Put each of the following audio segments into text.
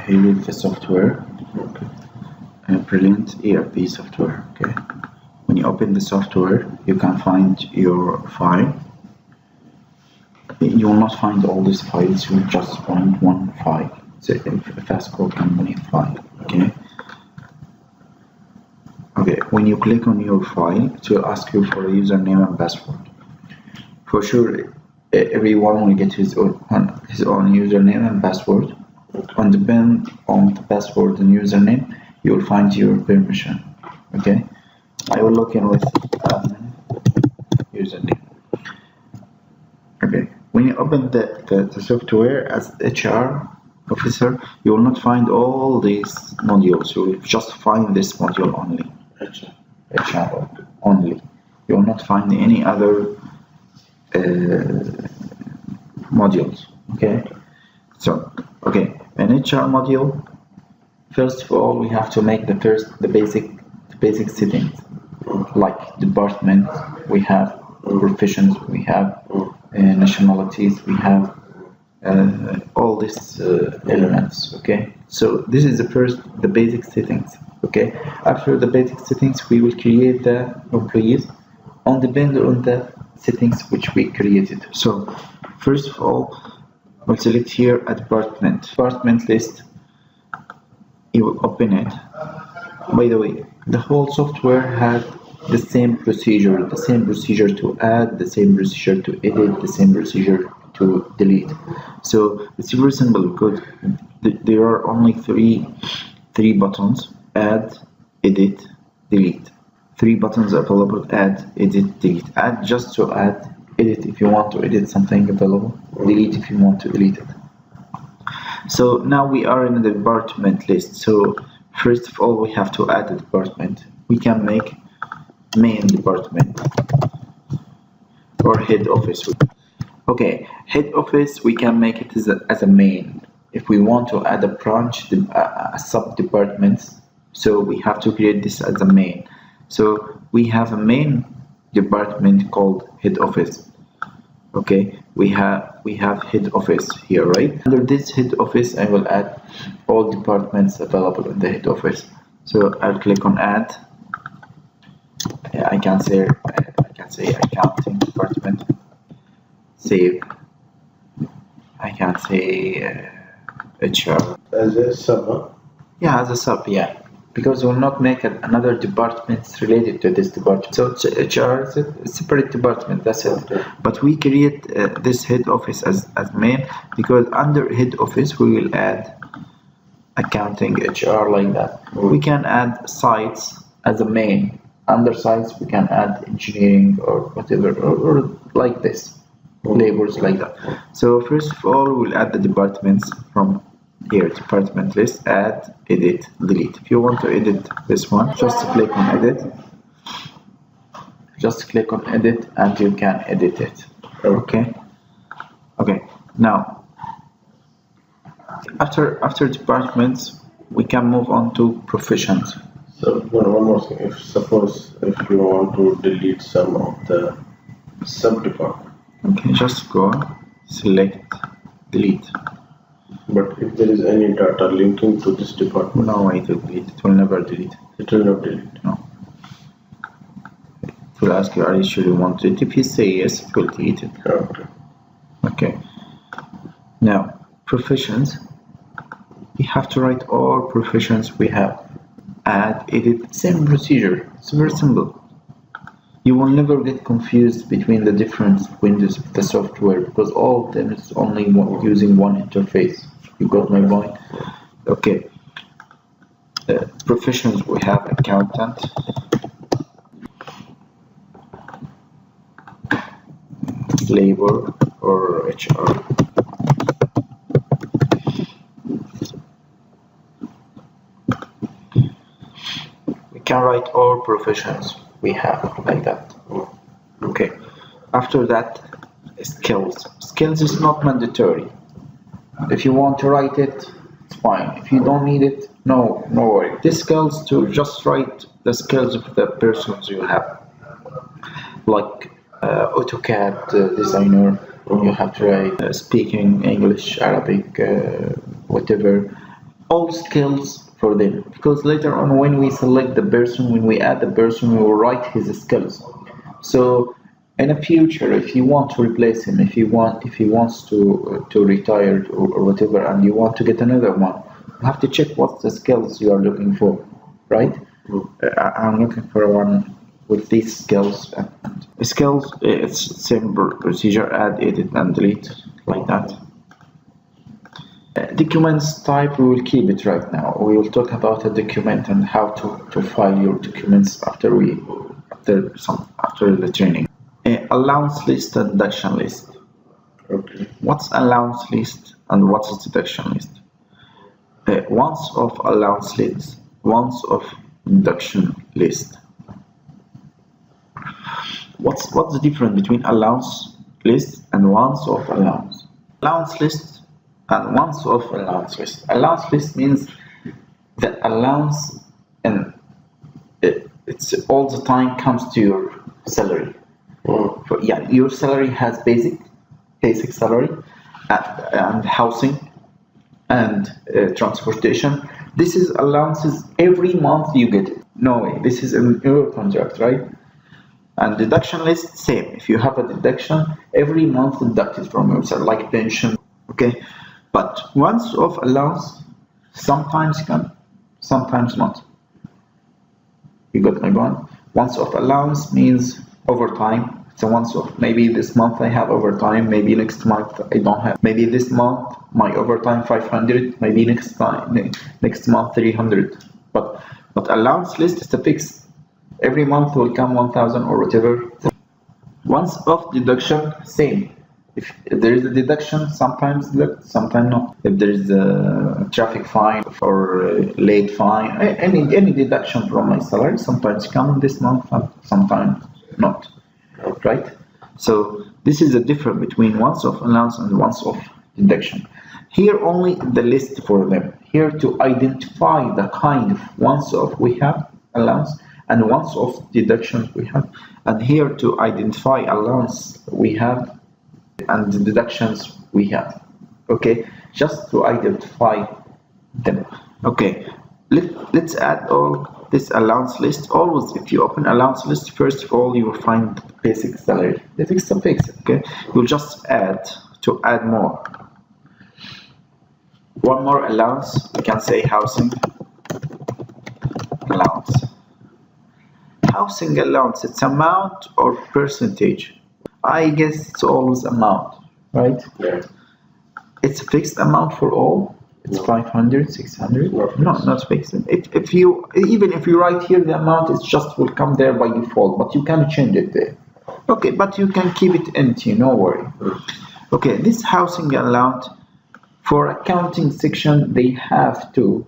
here is the software. Okay. Brilliant ERP software. Okay. When you open the software, you can find your file. You will not find all these files. You will just find one file. It's a Fasco company file. Okay. Okay. When you click on your file, it will ask you for a username and password. For sure, everyone will get his own username and password. On depend on the password and username, you will find your permission. Okay, I will log in with username. Okay, when you open the software as HR officer, you will not find all these modules. You will just find this module only. HR only. You will not find any other modules. Okay, so okay, an HR module. First of all, we have to make the basic settings, like department. We have professions. We have nationalities. We have all these elements. Okay, so this is the basic settings. Okay, after the basic settings, we will create the employees depend on the settings which we created. So first of all, we'll select here a department list. You will open it. By the way, the whole software has the same procedure to add, the same procedure to edit, the same procedure to delete. So it's very simple because there are only three buttons: add, edit, delete. 3 buttons available: add, edit, delete. Add just to add, edit if you want to edit something available, delete if you want to delete it. So now we are in the department list. So first of all, we have to add a department. We can make main department or head office. Okay, head office, we can make it as a main. If we want to add a branch, a sub department, so we have to create this as a main. So we have a main department called head office. Okay, we have head office here, right? Under this head office, I will add all departments available in the head office. So I'll click on add. I can say accounting department. Save. I can say HR. As a sub, huh? Yeah, as a sub, yeah. Because we'll not make another department related to this department. So HR is a separate department, that's it. Okay. But we create this head office as main, because under head office we will add accounting, HR, like that. We can add sites as a main. Under sites we can add engineering or whatever, or like this, labels like that. So first of all, we'll add the departments from here, department list, add, edit, delete. If you want to edit this one, just click on edit. Just click on edit and you can edit it. Okay. Okay. Now, after departments, we can move on to professions. So one more thing. Suppose you want to delete some of the sub department. Okay. Just go, select, delete. But if there is any data linking to this department, no way to delete. It will never delete. It will not delete. No. It will ask you, are you sure you want it? If you say yes, it will delete it. Okay. Okay. Now, professions. We have to write all professions we have. Add, edit, same procedure. It's very simple. You will never get confused between the different windows of the software, because all of them is only using one interface. You got my point? Okay. Professions, we have accountant, labor, or HR. We can write all professions we have like that. Okay. After that, skills. Skills is not mandatory. If you want to write it, it's fine. If you don't need it, no worry. This skills to just write the skills of the persons you have, like AutoCAD designer. You have to write speaking English, Arabic, whatever. all skills for them, because later on when we select the person, when we add the person, we will write his skills. So in the future, if you want to replace him, if he wants to retire or whatever, and you want to get another one, you have to check what the skills you are looking for, right? I'm looking for one with these skills. Skills, it's simple procedure: add, edit, and delete, like that. Documents type, we will keep it right now. We will talk about a document and how to file your documents after the training. Allowance list and deduction list. Okay. What's allowance list and what's deduction list? Once of allowance list, once of deduction list. What's the difference between allowance list and once of allowance? Allowance list and once of allowance list. Allowance list means the allowance, and it's all the time comes to your salary. Yeah, your salary has basic salary and housing and transportation. This is allowances every month you get it. No way, this is in your contract, right? And deduction list, same. If you have a deduction, every month deducted from your salary, like pension, okay? But once of allowance, sometimes come, sometimes not. You got my point? Once of allowance means overtime. So once off, maybe this month I have overtime, maybe next month I don't have. Maybe this month my overtime 500, maybe next month 300. But allowance list is a fix. Every month will come 1000 or whatever. Once off deduction, same. If there is a deduction, sometimes deduct, sometimes not. If there is a traffic fine or a late fine, any deduction from my salary, sometimes come this month, sometimes not. Right? So this is the difference between once off allowance and once off deduction. Here only the list for them. Here to identify the kind of once off we have allowance and once off deductions we have, and here to identify allowance we have and the deductions we have. Okay, just to identify them. Okay, let's add all this allowance list. Always, if you open allowance list, first of all you will find basic salary. That is a fix. Okay, you'll just add more. One more allowance. We can say housing allowance. Housing allowance. It's amount or percentage. I guess it's always amount, right? Yeah. It's a fixed amount for all. It's 500, 600. No, not fixed. If you write here the amount, it just will come there by default, but you can change it there. Okay, but you can keep it empty, no worry. Okay, this housing allowance, for accounting section, they have to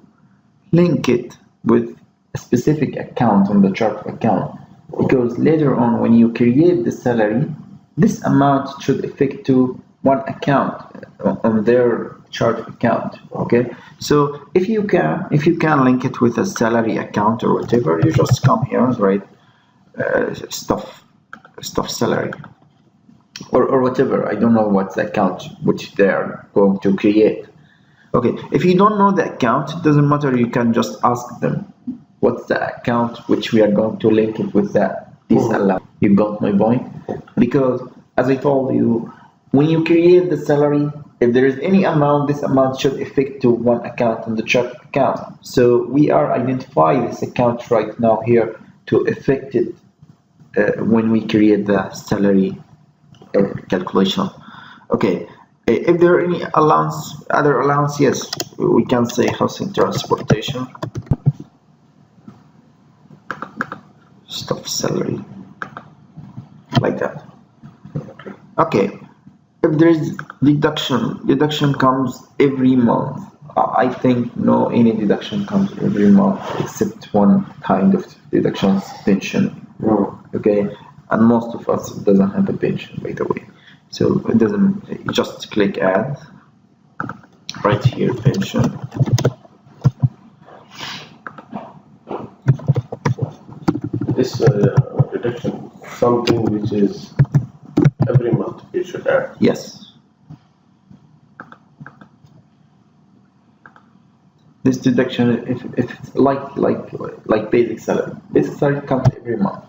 link it with a specific account on the chart account, because later on when you create the salary, this amount should affect to one account on their chart account. Okay, so if you can link it with a salary account or whatever, you just come here and write stuff salary or whatever. I don't know what's the account which they're going to create. Okay, if you don't know the account, it doesn't matter. You can just ask them what's the account which we are going to link it with this allowance. You got my point? Because as I told you, when you create the salary, if there is any amount, this amount should affect to one account on the chart account. So we are identifying this account right now here to affect it when we create the salary calculation. Okay, if there are any other allowance, yes, we can say housing, transportation, stuff salary, like that. Okay, if there is deduction comes every month. I think any deduction comes every month except one kind of deductions, pension. Okay, and most of us doesn't have a pension, by the way. So it doesn't. Just click add. Right here, pension. This deduction, something which is every month you should add. Yes. This deduction, if it's like basic salary. Basic salary comes every month.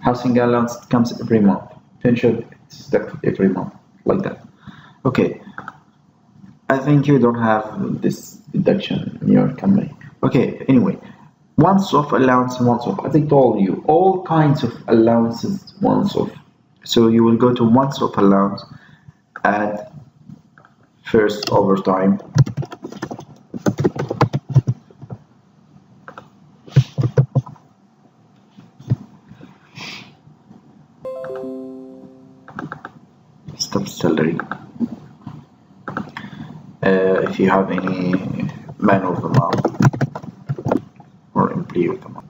Housing allowance comes every month. Pension is deducted every month, like that. Okay. I think you don't have this deduction in your company. Okay. Anyway, once off allowance, once off. As I told you, all kinds of allowances, once off. So you will go to once off allowance, add first overtime. Stop salary. If you have any man of the month or employee of the month.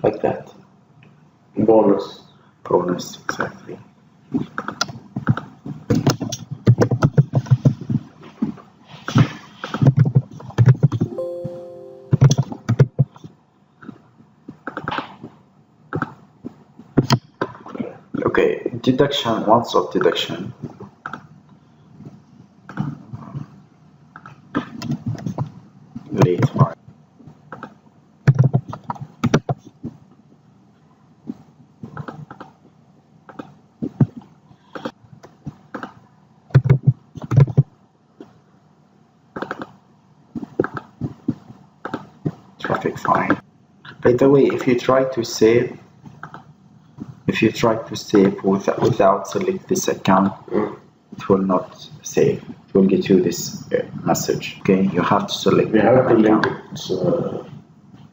Like that. Bonus. Bonus, exactly. Okay, deduction, once off deduction. Late fine. Traffic fine. By the way, if you try to save without select this account, it will not save. It will get you this message. Okay, you have to select. We have to link account. it. So,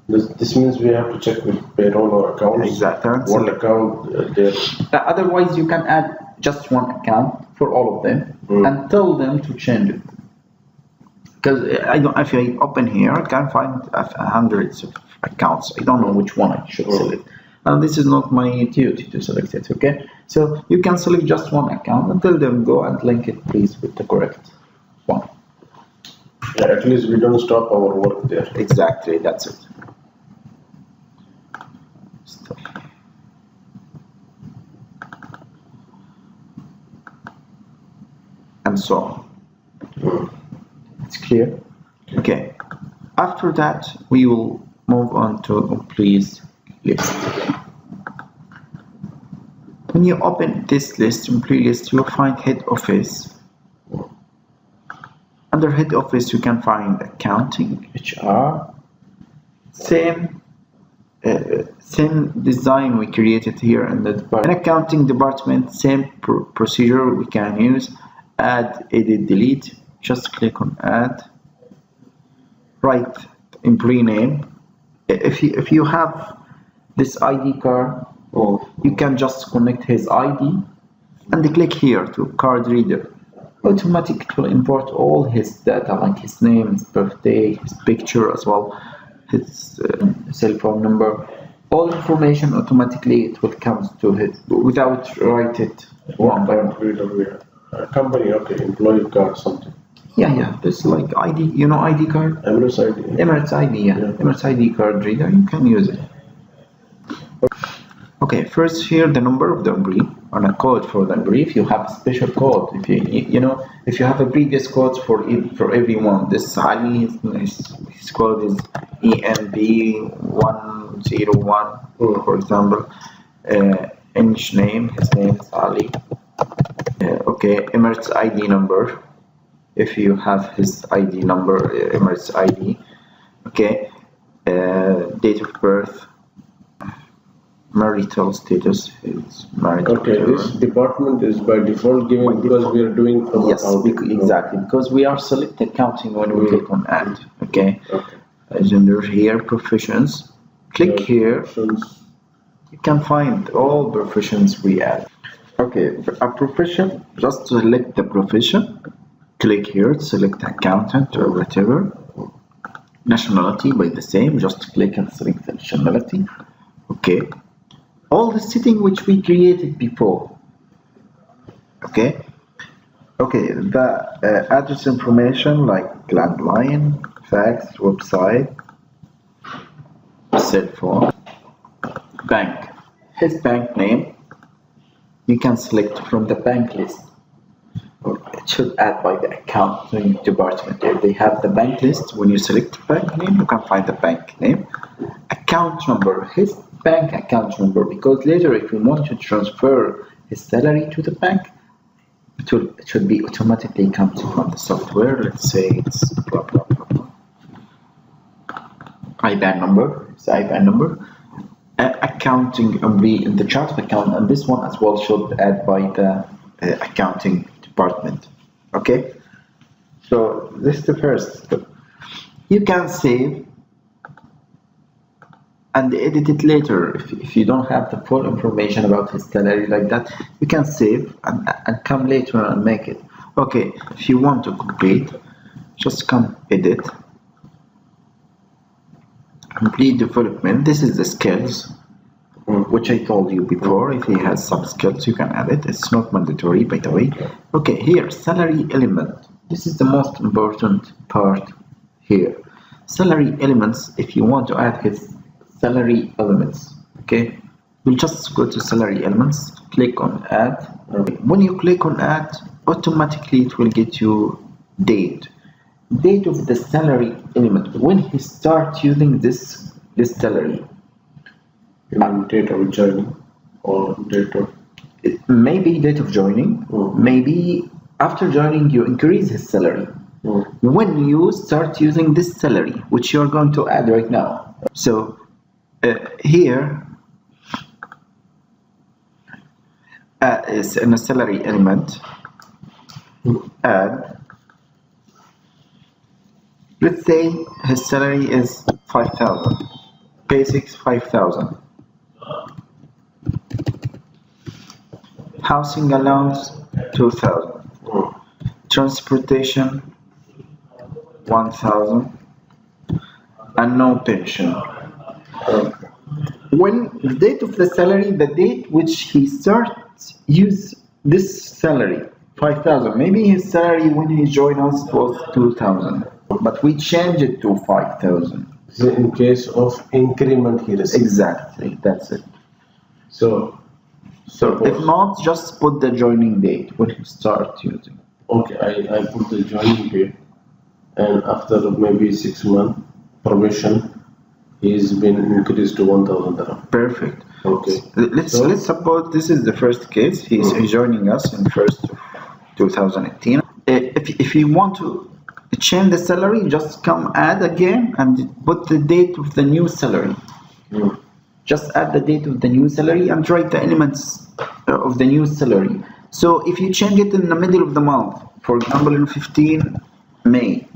this means we have to check with payroll or accounts. Exactly. What account there? Otherwise, you can add just one account for all of them and tell them to change it. Because if I open here, I can find hundreds of accounts. I don't know which one I should select. And this is not my duty to select it, okay? So you can select just one account and tell them go and link it please with the correct one. Yeah, at least we don't stop our work there. Exactly, that's it. Stop. And so on. It's clear? Okay. After that, we will move on to employees list. When you open this list, employee list, you'll find head office. Under head office, you can find accounting, HR. Same design we created here in the department. In accounting department, same procedure we can use. Add, edit, delete. Just click on add. Write employee name. If you have this ID card, you can just connect his ID and click here to card reader. Automatically it will import all his data like his name, his birthday, his picture as well, his cell phone number. All information automatically it will come to his without write it one by one. Company, okay, employee card something. Yeah, this like ID, you know ID card? Emirates ID. Emirates ID, yeah. Emirates ID card reader, you can use it. Okay, first here the number of the employee and a code for the employee. If you have a special code, if you have a previous code for everyone, this Ali, his code is EMB101, for example. English name, his name is Ali. Okay, Emirates ID number. If you have his ID number, Emirates ID. Okay, date of birth. Marital status is married. Okay, this department is by default given because we are doing from accounting. Exactly, because we are select accounting when we click on add. Okay. Gender here, professions. Click here. You can find all professions we add. Okay, a profession, just select the profession. Click here to select accountant or whatever. Nationality by the same, just click and select the nationality. Okay. All the setting which we created before. Okay, the address information like landline, fax, website, cell phone, bank, his bank name, you can select from the bank list. It should add by the accounting department. If they have the bank list, when you select bank name, you can find the bank name, account number, his bank account number, because later if we want to transfer his salary to the bank, it should be automatically comes from the software. Let's say it's blah, blah, blah, blah. IBAN number, it's the IBAN number. Accounting will be in the chart of account, and this one as well should add by the accounting department. Okay, so this is the first step. You can save and edit it later. If you don't have the full information about his salary like that, you can save and come later and make it. Okay, if you want to complete, just come edit, complete development. This is the skills, which I told you before. If he has some skills, you can add it. It's not mandatory, by the way. Okay, here, salary element. This is the most important part here. Salary elements, if you want to add his salary elements, okay, we'll just go to salary elements, click on add. When you click on add, automatically it will get you date of the salary element when he starts using this salary. You mean date of joining or date of? Maybe date of joining. Maybe after joining you increase his salary. When you start using this salary, which you are going to add right now. So here is in a salary element, add. Let's say his salary is 5,000, basics 5,000, housing allowance 2,000, transportation 1,000, and no pension. When the date of the salary, the date which he starts use this salary 5,000. Maybe his salary when he joined us was 2,000, but we changed it to 5,000. So in case of increment he receives. Exactly, that's it. So if not, just put the joining date when you start using. Okay, I put the joining date, and after maybe 6 months probation, he's been increased to 1,000 dirham. Perfect. Okay. Let's suppose this is the first case. He's joining us in 1st of 2018. If you want to change the salary, just come add again and put the date of the new salary. Just add the date of the new salary and write the elements of the new salary. So if you change it in the middle of the month, for example in 15 May,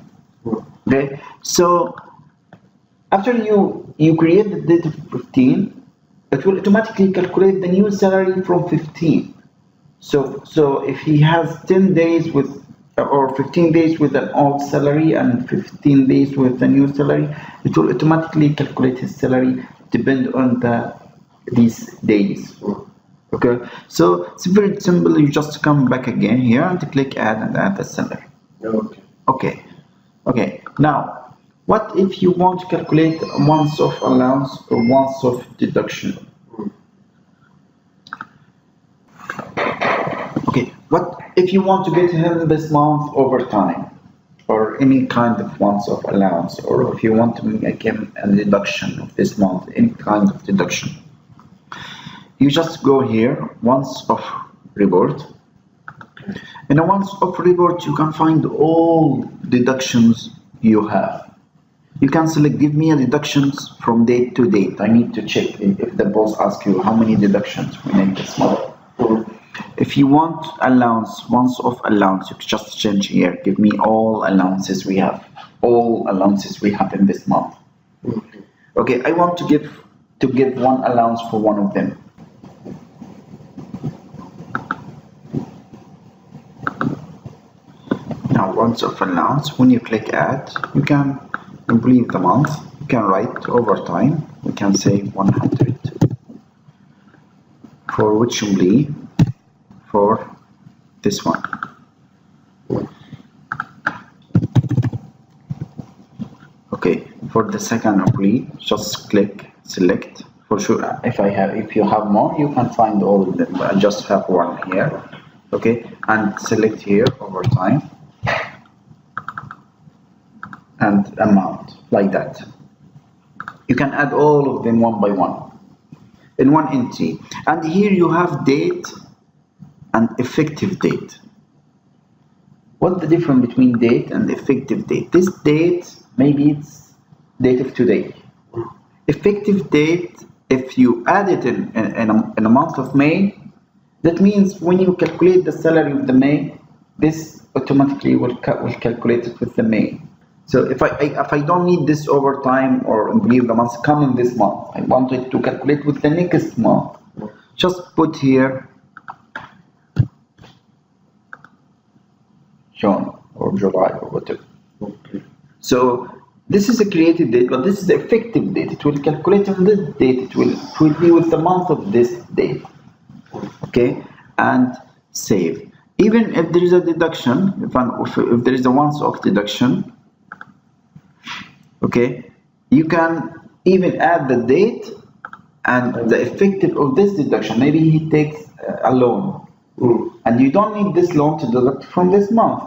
okay, so after you create the date of 15, it will automatically calculate the new salary from 15. So if he has 10 days with or 15 days with an old salary and 15 days with the new salary, it will automatically calculate his salary depend on these days. Okay, so it's very simple. You just come back again here and click add and add the salary. Okay. Now, what if you want to calculate months of allowance or months of deduction? Okay, what if you want to get him this month overtime or any kind of months of allowance, or if you want to make him a deduction of this month, any kind of deduction? You just go here, once off report. In a once off report, you can find all deductions you have. You can select, give me a deductions from date to date. I need to check if the boss asks you how many deductions we make this month. If you want allowance, once off allowance, you just change here. Give me all allowances we have. All allowances we have in this month. Okay, I want to give one allowance for one of them. Now, once off allowance, when you click add, you can complete the month. You can write overtime. We can say 100 for which employee. For this one. Okay, for the second employee, just click select for sure. If you have more, you can find all of them. I just have one here. Okay, and select here overtime and amount like that. You can add all of them one by one in one entry, and here you have date and effective date. What's the difference between date and effective date? This date, maybe it's date of today. Effective date, if you add it in a month of May, that means when you calculate the salary of the May, this automatically will calculate it with the May. So if I don't need this overtime or believe the months come in this month, I want it to calculate with the next month. Just put here June or July or whatever. Okay. So this is a created date, but this is the effective date. It will calculate on this date. It will be with the month of this date. Okay, and save. Even if there is a deduction, if there is a once-off deduction, okay, you can even add the date and the effective of this deduction. Maybe he takes a loan, and you don't need this loan to deduct from this month.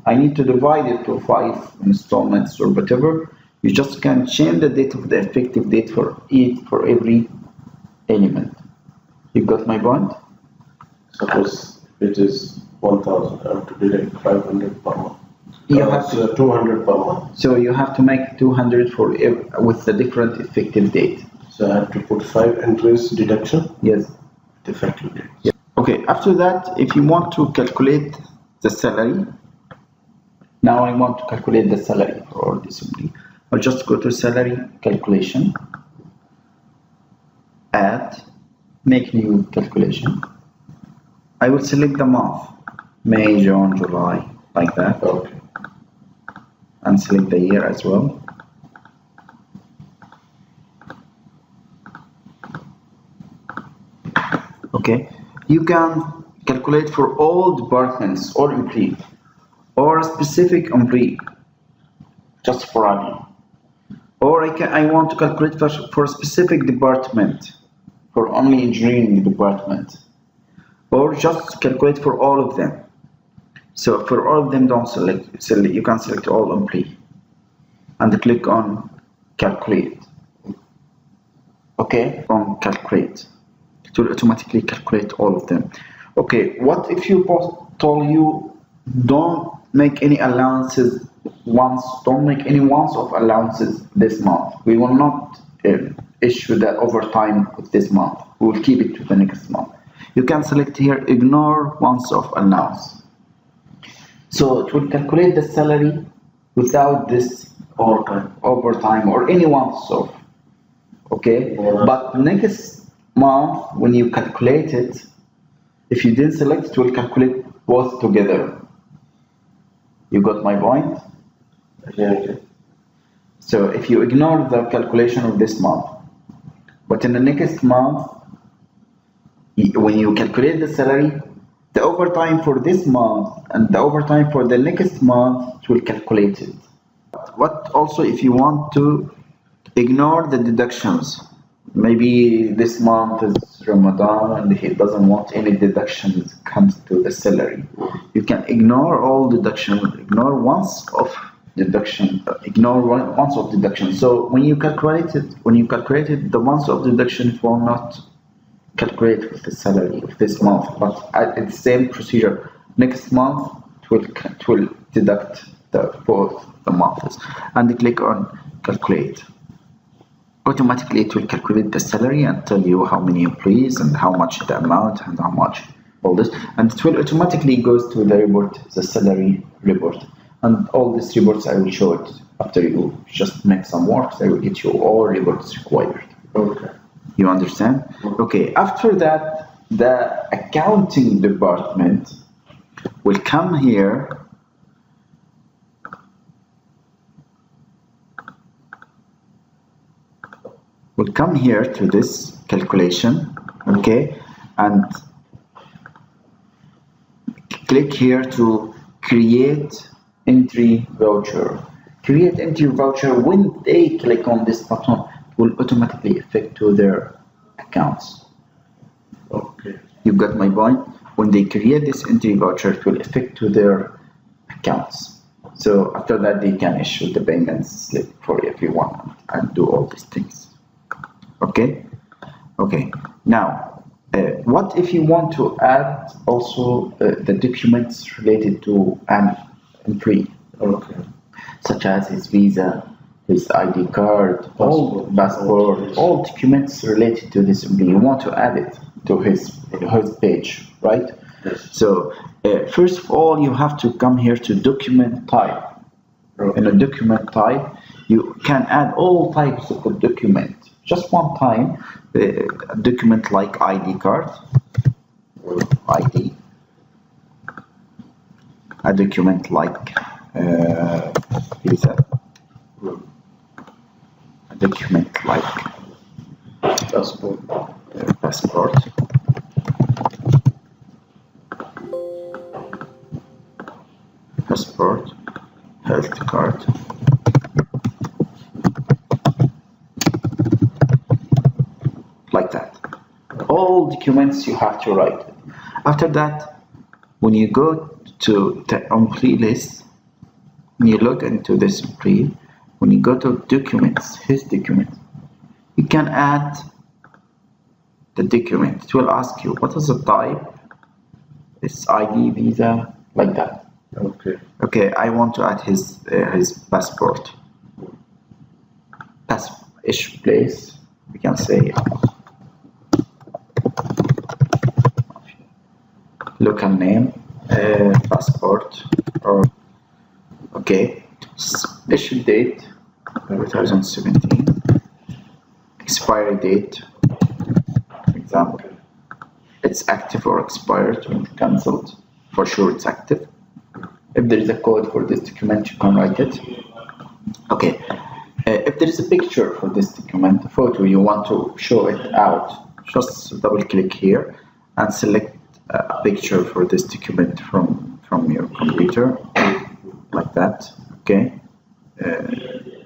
I need to divide it to 5 installments or whatever. You just can change the date of the effective date for every element. You got my point? Suppose it is 1,000, I have to deduct 500 per month. You have to 200 per month. So you have to make 200 for with the different effective date. So I have to put 5 entries deduction. Yes. Effective date. Yeah. Okay. After that, if you want to calculate the salary, now I want to calculate the salary for this only. I'll just go to salary calculation, add, make new calculation. I will select the month, May, June, July, like that. Okay. And select the year as well. Okay, you can calculate for all departments or employee or a specific employee, just for admin. Or I want to calculate for a specific department, for only engineering department, or just calculate for all of them. So for all of them, don't select. You can select all employee and click on calculate. Okay, on calculate. It will automatically calculate all of them. Okay, what if you told you don't make any allowances don't make any once-off allowances this month. We will not issue the overtime with this month. We will keep it to the next month. You can select here ignore once-off allowance. So it will calculate the salary without this overtime or any once-off. Okay, but next month when you calculate it, if you didn't select, it will calculate both together. You got my point? Yeah. So if you ignore the calculation of this month, but in the next month, when you calculate the salary, the overtime for this month and the overtime for the next month, it will calculate it. What also if you want to ignore the deductions, maybe this month is Ramadan and he doesn't want any deductions comes to the salary. You can ignore all deduction, ignore once of deduction, ignore once of deduction. So when you calculate it, the once of deduction, it will not calculate with the salary of this month, but at the same procedure, next month it will deduct both the months, and click on calculate. Automatically it will calculate the salary and tell you how many employees and how much the amount and how much all this, and it will automatically goes to the report, the salary report, and all these reports I will show it after you just make some work. I will get you all reports required. Okay. You understand? Okay, after that the accounting department will come here to this calculation, okay, and click here to create entry voucher. Create entry voucher, when they click on this button, it will automatically affect to their accounts. Okay. You got my point? When they create this entry voucher, it will affect to their accounts. So after that, they can issue the payment slip for everyone and do all these things. Okay? Okay. Now, what if you want to add also the documents related to an employee? Okay. Such as his visa, his ID card, all passport, all documents related to this employee. You want to add it to his page, right? Yes. So first of all, you have to come here to document type. Okay. In a document type, you can add all types of a document. Just one time, a document like ID card, ID, a document like visa, a document like Passport. passport, health card, like that. All documents you have to write. After that, when you go to the employee list, when you look into this employee, when you go to documents, his documents, you can add the document. It will ask you what is the type, it's ID, visa, like that. Okay. Okay, I want to add his passport. Issue place, we can say local name, passport, or okay, issue date 2017, expiry date, for example, it's active or expired when cancelled. For sure, it's active. If there is a code for this document, you can write it. Okay. If there is a picture for this document, a photo, you want to show it out, just double click here and select a picture for this document from your computer, like that. Okay.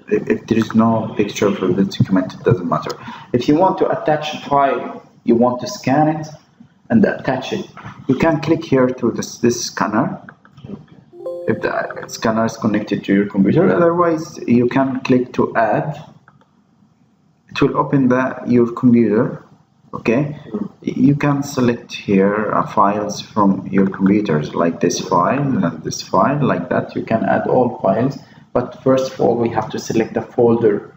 If there is no picture for this document, it doesn't matter. If you want to attach a file, you want to scan it and attach it, you can click here to this scanner. If the scanner is connected to your computer, otherwise you can click to add. It will open your computer. Okay, you can select here files from your computers, like this file and this file, like that. You can add all files, but first of all we have to select a folder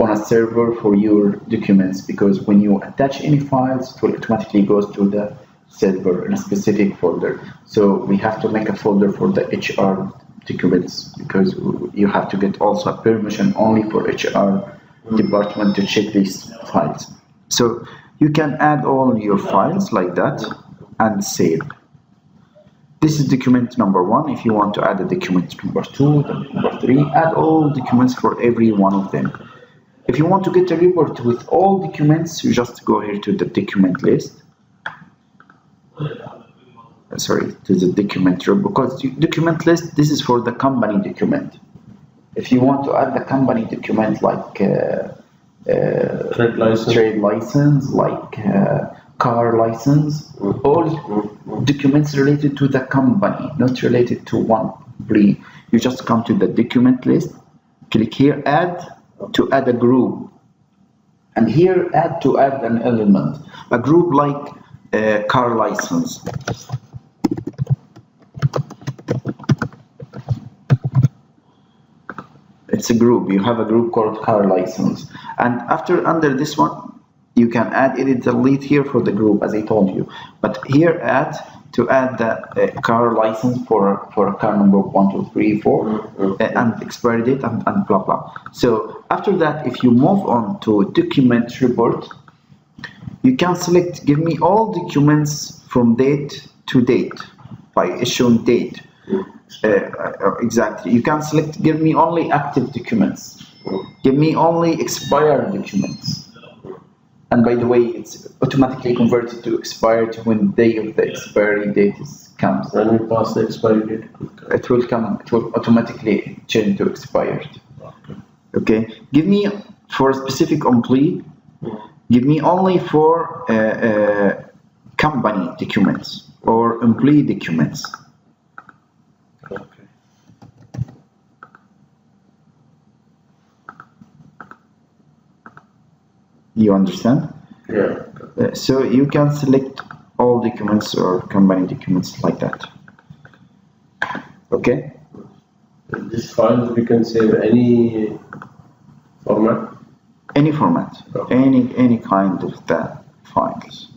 on a server for your documents, because when you attach any files, it will automatically goes to the server in a specific folder. So we have to make a folder for the HR documents, because you have to get also a permission only for HR department to check these files. So you can add all your files like that and save. This is document number 1. If you want to add a document number 2, number 3, add all documents for every one of them. If you want to get a report with all documents, you just go here to the document list. Sorry, to the document, because document list, this is for the company document. If you want to add the company document like trade license, like car license, all documents related to the company, not related to one employee. You just come to the document list, click here, add, to add a group, and here add to add an element, a group like car license. It's a group. You have a group called car license, and under this one you can add, edit, delete here for the group as I told you, but here add the car license for a car number 1, 2, 3, 4 and expiry date and blah blah. So after that, if you move on to document report, you can select give me all documents from date to date by issuing date. Exactly. You can select give me only active documents, give me only expired documents. And by the way, it's automatically converted to expired when the day of the expiry date comes. When we pass the expiry date, it will automatically change to expired. Okay. Give me for a specific employee, Give me only for company documents or employee documents. Okay. You understand? Yeah. So you can select all documents or company documents like that. Okay? This files we can save any format. Any format, Okay. any kind of the files.